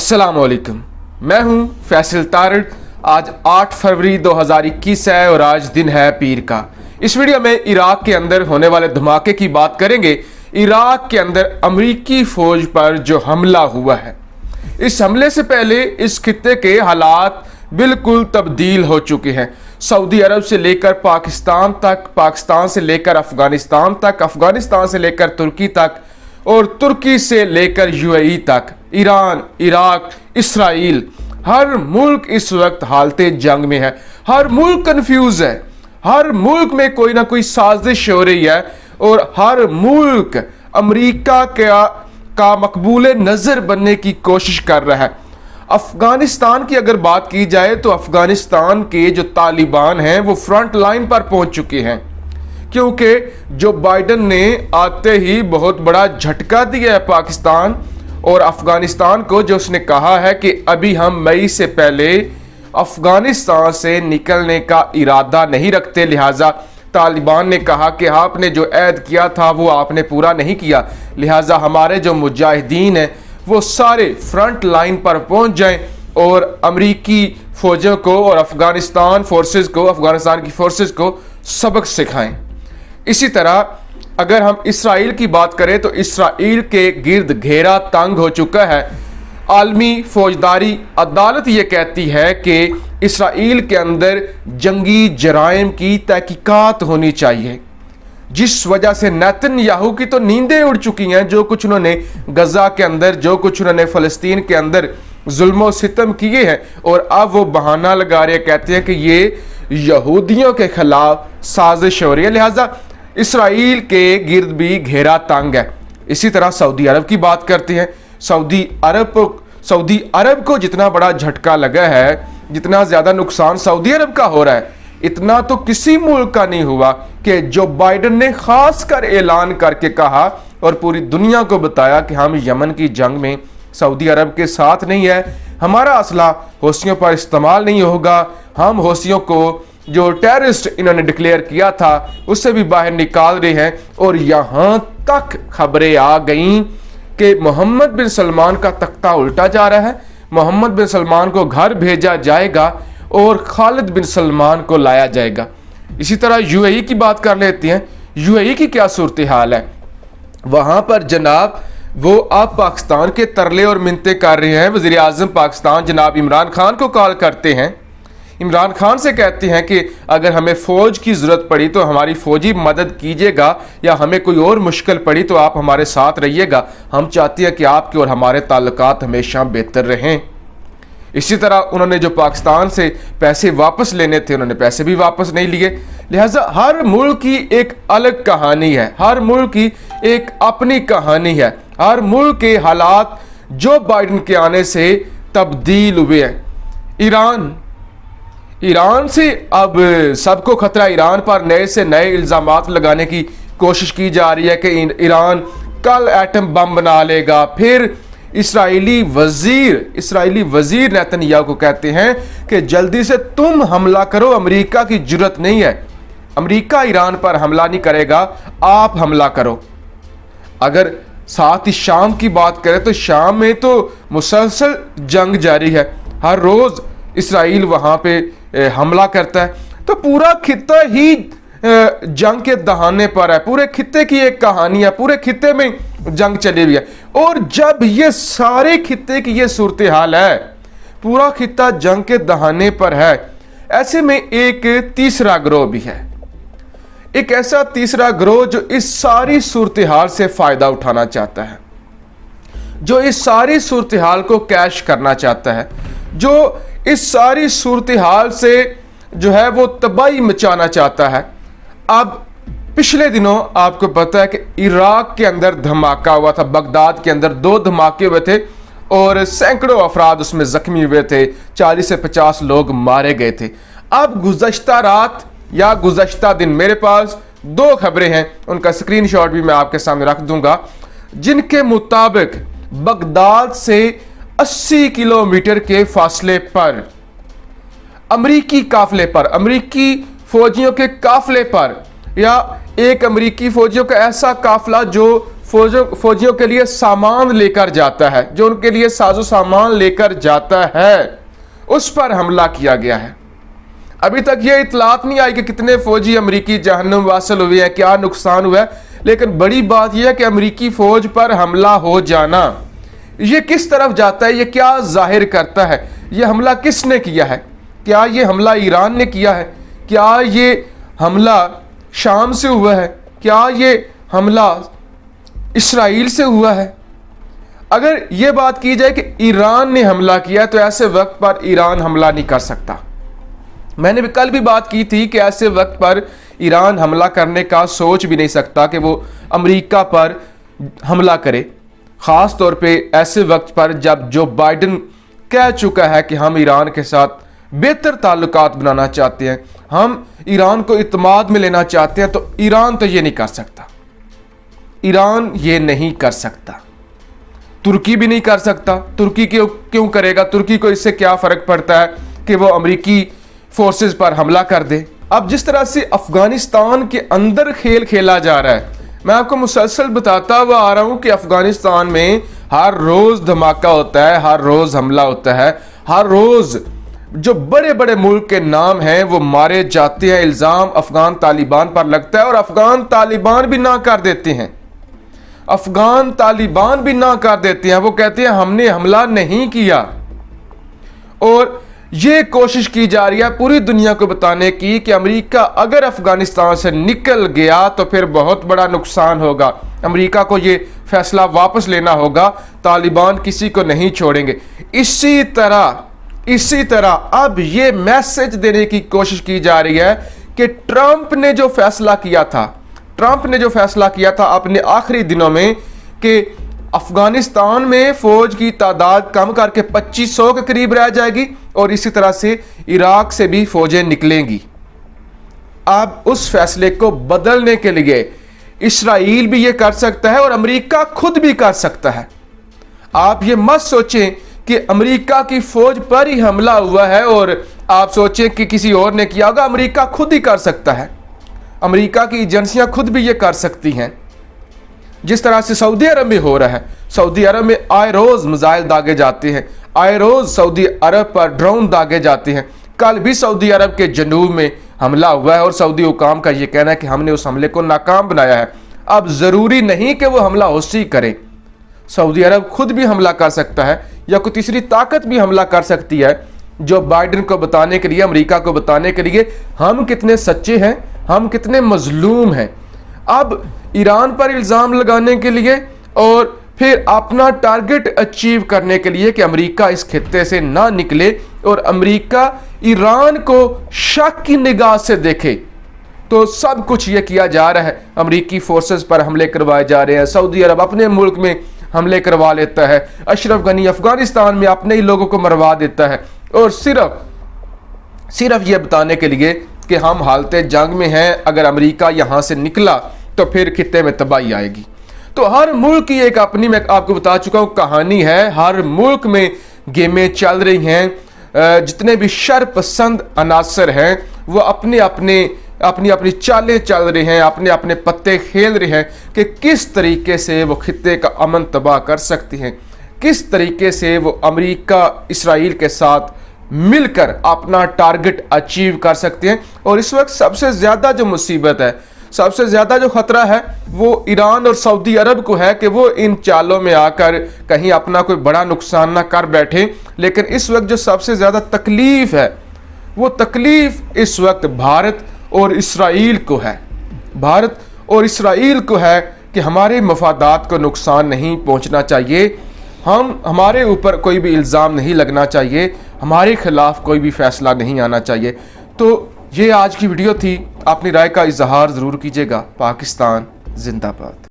अस्सलामुअलैकुम, मैं हूं फैसल तारड़। आज 8 फरवरी 2021 है और आज दिन है पीर का। इस वीडियो में इराक के अंदर होने वाले धमाके की बात करेंगे। इराक के अंदर अमरीकी फौज पर जो हमला हुआ है, इस हमले से पहले इस खित्ते के हालात बिल्कुल तब्दील हो चुके हैं। सऊदी अरब से लेकर पाकिस्तान तक, पाकिस्तान से लेकर अफगानिस्तान तक, अफगानिस्तान से लेकर तुर्की तक और तुर्की से लेकर यूएई तक, ईरान, इराक, इसराइल, हर मुल्क इस वक्त हालते जंग में है। हर मुल्क कंफ्यूज है, हर मुल्क में कोई ना कोई साजिश हो रही है और हर मुल्क अमेरिका का मकबूल नज़र बनने की कोशिश कर रहा है। अफगानिस्तान की अगर बात की जाए तो अफगानिस्तान के जो तालिबान हैं वो फ्रंट लाइन पर पहुंच चुके हैं, क्योंकि जो बाइडन ने आते ही बहुत बड़ा झटका दिया है पाकिस्तान और अफगानिस्तान को, जो उसने कहा है कि अभी हम मई से पहले अफगानिस्तान से निकलने का इरादा नहीं रखते। लिहाजा तालिबान ने कहा कि आपने जो ऐद किया था वो आपने पूरा नहीं किया, लिहाजा हमारे जो मुजाहिदीन हैं वो सारे फ्रंट लाइन पर पहुंच जाएं और अमरीकी फौजों को और अफगानिस्तान की फोर्सेस को सबक सिखाएं। इसी तरह अगर हम इसराइल की बात करें तो इसराइल के गिर्द घेरा तंग हो चुका है। आलमी फौजदारी अदालत ये कहती है कि इसराइल के अंदर जंगी जराइम की तहकीकात होनी चाहिए, जिस वजह से नेतन्याहू की तो नींदें उड़ चुकी हैं। जो कुछ उन्होंने गजा के अंदर, जो कुछ उन्होंने फ़लस्तीन के अंदर जुल्म सितम किए हैं, और अब वो बहाना लगा रहे, कहते हैं कि ये यहूदियों के खिलाफ साजिश हो रही है। लिहाजा इसराइल के गिर्द भी घेरा तंग है। इसी तरह सऊदी अरब की बात करते हैं। सऊदी अरब को जितना बड़ा झटका लगा है, जितना ज़्यादा नुकसान सऊदी अरब का हो रहा है, इतना तो किसी मुल्क का नहीं हुआ कि जो बाइडन ने खास कर ऐलान करके कहा और पूरी दुनिया को बताया कि हम यमन की जंग में सऊदी अरब के साथ नहीं है, हमारा असला हौसियों पर इस्तेमाल नहीं होगा, हम हौसियों को जो टेररिस्ट इन्होंने डिक्लेयर किया था उससे भी बाहर निकाल रहे हैं। और यहाँ तक खबरें आ गईं कि मोहम्मद बिन सलमान का तख्ता उल्टा जा रहा है, मोहम्मद बिन सलमान को घर भेजा जाएगा और खालिद बिन सलमान को लाया जाएगा। इसी तरह यूएई की बात कर लेते हैं। यूएई की क्या सूरत हाल है? वहाँ पर जनाब वो आप पाकिस्तान के तरले और मिन्नतें कर रहे हैं। वज़ीर आज़म पाकिस्तान जनाब इमरान खान को कॉल करते हैं, इमरान खान से कहते हैं कि अगर हमें फ़ौज की ज़रूरत पड़ी तो हमारी फ़ौजी मदद कीजिएगा, या हमें कोई और मुश्किल पड़ी तो आप हमारे साथ रहिएगा। हम चाहते हैं कि आपके और हमारे ताल्लुकात हमेशा बेहतर रहें। इसी तरह उन्होंने जो पाकिस्तान से पैसे वापस लेने थे, उन्होंने पैसे भी वापस नहीं लिए। लिहाजा हर मुल्क की एक अलग कहानी है, हर मुल्क की एक अपनी कहानी है। हर मुल्क के हालात जो बाइडन के आने से तब्दील हुए हैं। ईरान से अब सबको खतरा, ईरान पर नए से नए इल्ज़ामात लगाने की कोशिश की जा रही है कि ईरान कल एटम बम बना लेगा। फिर इसराइली वजीर नेतन्याहू को कहते हैं कि जल्दी से तुम हमला करो, अमेरिका की जरूरत नहीं है, अमेरिका ईरान पर हमला नहीं करेगा, आप हमला करो। अगर साथ ही शाम की बात करें तो शाम में तो मुसलसल जंग जारी है, हर रोज इसराइल वहां पे हमला करता है। तो पूरा खित्ता ही जंग के दहाने पर है, पूरे खित्ते की एक कहानी है, पूरे खित्ते में जंग चली हुई है। और जब ये सारे खित्ते की ये सूरत हाल है, पूरा खित्ता जंग के दहाने पर है, ऐसे में एक तीसरा ग्रोह भी है, एक ऐसा तीसरा ग्रोह जो इस सारी सूरत हाल से फायदा उठाना चाहता है, जो इस सारी सूरत हाल को कैश करना चाहता है, जो इस सारी सूरत हाल से जो है वो तबाही मचाना चाहता है। अब पिछले दिनों आपको पता है कि इराक के अंदर धमाका हुआ था, बगदाद के अंदर 2 धमाके हुए थे और सैकड़ों अफराद उसमें जख्मी हुए थे, 40 से 50 लोग मारे गए थे। अब गुज़श्ता रात या गुज़श्ता दिन मेरे पास 2 खबरें हैं, उनका स्क्रीनशॉट भी मैं आपके सामने रख दूंगा, जिनके मुताबिक बगदाद से 80 किलोमीटर के फासले पर अमरीकी काफिले पर, अमरीकी फौजियों के काफिले पर, या एक अमरीकी फौजियों का ऐसा काफिला जो फौजियों के लिए सामान लेकर जाता है, जो उनके लिए साजो सामान लेकर जाता है, उस पर हमला किया गया है। अभी तक ये इतलात नहीं आई कि कितने फौजी अमरीकी जहन्नुम वासिल हुए हैं, क्या नुकसान हुआ है, लेकिन बड़ी बात यह है कि अमरीकी फौज पर हमला हो जाना ये किस तरफ जाता है, ये क्या जाहिर करता है, ये हमला किसने किया है? क्या ये हमला ईरान ने किया है? क्या ये हमला शाम से हुआ है? क्या ये हमला इसराइल से हुआ है? अगर ये बात की जाए कि ईरान ने हमला किया तो ऐसे वक्त पर ईरान हमला नहीं कर सकता। मैंने भी कल भी बात की थी कि ऐसे वक्त पर ईरान हमला करने का सोच भी नहीं सकता कि वो अमेरिका पर हमला करे, ख़ास तौर पे ऐसे वक्त पर जब जो बाइडन कह चुका है कि हम ईरान के साथ बेहतर ताल्लुकात बनाना चाहते हैं, हम ईरान को इत्मीनान में लेना चाहते हैं। तो ईरान तो ये नहीं कर सकता, ईरान ये नहीं कर सकता, तुर्की भी नहीं कर सकता। तुर्की क्यों करेगा? तुर्की को इससे क्या फ़र्क पड़ता है कि वो अमेरिकी फोर्सेस पर हमला कर दे। अब जिस तरह से अफगानिस्तान के अंदर खेल खेला जा रहा है, मैं आपको मुसलसल बताता हुआ आ रहा हूं कि अफगानिस्तान में हर रोज धमाका होता है, हर रोज हमला होता है, हर रोज जो बड़े बड़े मुल्क के नाम हैं वो मारे जाते हैं। इल्जाम अफगान तालिबान पर लगता है और अफगान तालिबान भी ना कर देते हैं, अफगान तालिबान भी ना कर देते हैं। वो कहते हैं हमने हमला नहीं किया। और ये कोशिश की जा रही है पूरी दुनिया को बताने की कि अमेरिका अगर अफगानिस्तान से निकल गया तो फिर बहुत बड़ा नुकसान होगा, अमेरिका को ये फैसला वापस लेना होगा, तालिबान किसी को नहीं छोड़ेंगे। इसी तरह अब ये मैसेज देने की कोशिश की जा रही है कि ट्रंप ने जो फैसला किया था अपने आखिरी दिनों में कि अफगानिस्तान में फौज की तादाद कम करके 2500 के करीब रह जाएगी और इसी तरह से इराक से भी फौजें निकलेंगी। अब उस फैसले को बदलने के लिए इसराइल भी ये कर सकता है और अमेरिका खुद भी कर सकता है। आप ये मत सोचें कि अमेरिका की फौज पर ही हमला हुआ है और आप सोचें कि किसी और ने किया होगा। अमेरिका खुद ही कर सकता है, अमेरिका की एजेंसियां खुद भी ये कर सकती हैं। जिस तरह से सऊदी अरब में हो रहा है, सऊदी अरब में आए रोज मिसाइल दागे जाते हैं, आए रोज सऊदी अरब पर ड्रोन दागे जाते हैं। कल भी सऊदी अरब के जनूब में हमला हुआ है और सऊदी हुकाम का यह कहना है कि हमने उस हमले को नाकाम बनाया है। अब जरूरी नहीं कि वो हमला हौसी करे, सऊदी अरब खुद भी हमला कर सकता है या कोई तीसरी ताकत भी हमला कर सकती है, जो बाइडन को बताने के लिए, अमेरिका को बताने के लिए हम कितने सच्चे हैं, हम कितने मजलूम हैं। अब ईरान पर इल्ज़ाम लगाने के लिए और फिर अपना टारगेट अचीव करने के लिए कि अमेरिका इस खित्ते से ना निकले और अमेरिका ईरान को शक की निगाह से देखे, तो सब कुछ ये किया जा रहा है। अमेरिकी फोर्सेस पर हमले करवाए जा रहे हैं, सऊदी अरब अपने मुल्क में हमले करवा लेता है, अशरफ गनी अफगानिस्तान में अपने ही लोगों को मरवा देता है, और सिर्फ ये बताने के लिए कि हम हालते जंग में हैं, अगर अमेरिका यहाँ से निकला तो फिर खित्ते में तबाही आएगी। तो हर मुल्क की एक अपनी, मैं आपको बता चुका हूँ, कहानी है। हर मुल्क में गेमें चल रही हैं, जितने भी शर पसंद अनासर हैं वो अपनी अपनी चालें चल रहे हैं, अपने अपने पत्ते खेल रहे हैं कि किस तरीके से वो खित्ते का अमन तबाह कर सकती हैं, किस तरीके से वो अमेरिका इसराइल के साथ मिलकर अपना टारगेट अचीव कर सकते हैं। और इस वक्त सबसे ज़्यादा जो मुसीबत है, सबसे ज़्यादा जो ख़तरा है वो ईरान और सऊदी अरब को है कि वो इन चालों में आकर कहीं अपना कोई बड़ा नुकसान ना कर बैठे। लेकिन इस वक्त जो सबसे ज़्यादा तकलीफ़ है, वो तकलीफ़ इस वक्त भारत और इसराइल को है। भारत और इसराइल को है कि हमारे मफादात को नुकसान नहीं पहुंचना चाहिए, हमारे ऊपर कोई भी इल्ज़ाम नहीं लगना चाहिए, हमारे खिलाफ कोई भी फैसला नहीं आना चाहिए। तो ये आज की वीडियो थी, अपनी राय का इजहार ज़रूर कीजिएगा। पाकिस्तान जिंदाबाद।